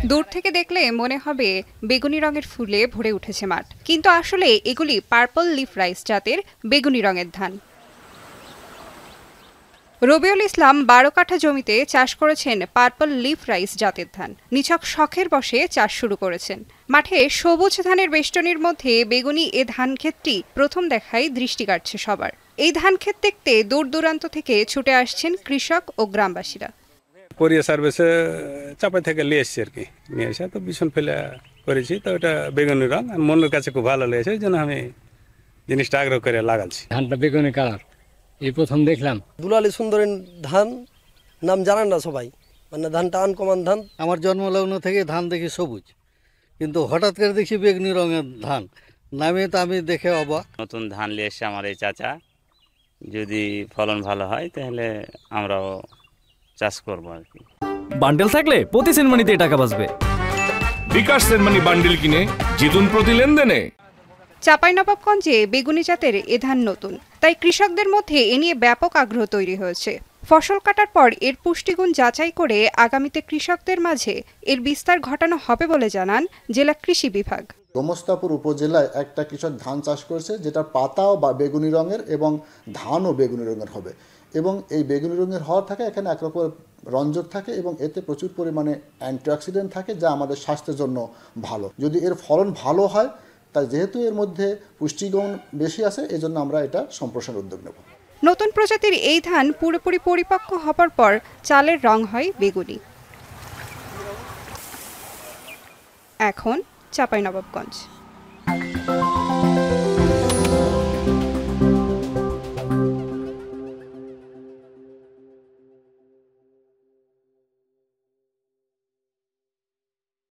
দূর থেকে দেখলে মনে হবে বেগুনি রঙের ফুলে ভরে উঠেছে মাঠ, কিন্তু আসলে এগুলি পার্পল লিফ রাইস জাতের বেগুনি রঙের ধান। রবিউল ইসলাম ১২ কাঠা জমিতে চাষ করেছেন পার্পল লিফ রাইস জাতের ধান। নিছক শখের বশে চাষ শুরু করেছেন। মাঠে সবুজ ধানের বেষ্টনীর মধ্যে বেগুনি এ ধান ক্ষেতটি প্রথম দেখায় দৃষ্টি কাটছে সবার। এই ধান ক্ষেত দেখতে দূর দূরান্ত থেকে ছুটে আসছেন কৃষক ও গ্রামবাসীরা। কোরিয়া সার্ভিসে চাপাই থেকে নিয়ে এসছি আর কি, নিয়ে এসে তো বিছন ফেলে করেছি, তো এটা বেগুনি রং মনের কাছে খুব ভালো লেগেছে, এই জন্য আমি জিনিসটা আগ্রহ করে লাগাচ্ছি। ধানটা বেগুনি কালার, এই প্রথম দেখলাম। দুলালী সুন্দরী ধান নাম জানেন না সবাই, মানে ধানটা আনকমন ধান। আমার জন্মলগ্ন থেকে ধান দেখি সবুজ, কিন্তু হঠাৎ করে দেখি বেগুনি রঙের ধান, নামে তো আমি দেখে অবাক। নতুন ধান নিয়ে এসছে আমার এই চাচা, যদি ফলন ভালো হয় তাহলে আমরাও চাষ করব আর কি। বান্ডেল থাকলে প্রতি সেনমানিতে টাকা বাঁচবে। বিকাশ সেনমানি বান্ডেল কিনে জিতুন প্রতি লেনদেনে। চাঁপাইনবাবগঞ্জে বেগুনি জাতের এ ধান নতুন, তাই কৃষকদের মধ্যে এ নিয়ে ব্যাপক আগ্রহ তৈরি হয়েছে। ফসল কাটার পর এর পুষ্টিগুণ যাচাই করে আগামীতে কৃষকদের মাঝে এর বিস্তার ঘটানো হবে বলে জানান জেলা কৃষি বিভাগ। গোমস্তাপুর উপজেলায় একটা কৃষক ধান চাষ করেছে, যেটা পাতাও বা বেগুনি রঙের এবং ধানও বেগুনি রঙের হবে, এবং এই বেগুনি রঙের হওয়ার থাকে এখানে একরকম রঞ্জক থাকে এবং এতে প্রচুর পরিমাণে অ্যান্টিঅক্সিডেন্ট থাকে, যা আমাদের স্বাস্থ্যের জন্য ভালো। যদি এর ফলন ভালো হয়, তাই যেহেতু এর মধ্যে পুষ্টিগুণ বেশি আছে, এজন্য আমরা এটা সম্প্রসারণের উদ্যোগ নেব। নতুন প্রজাতির এই ধান পুরোপুরি পরিপক্ক হবার পর চালের রং হয় বেগুনি। এখন চাঁপাইনবাবগঞ্জ।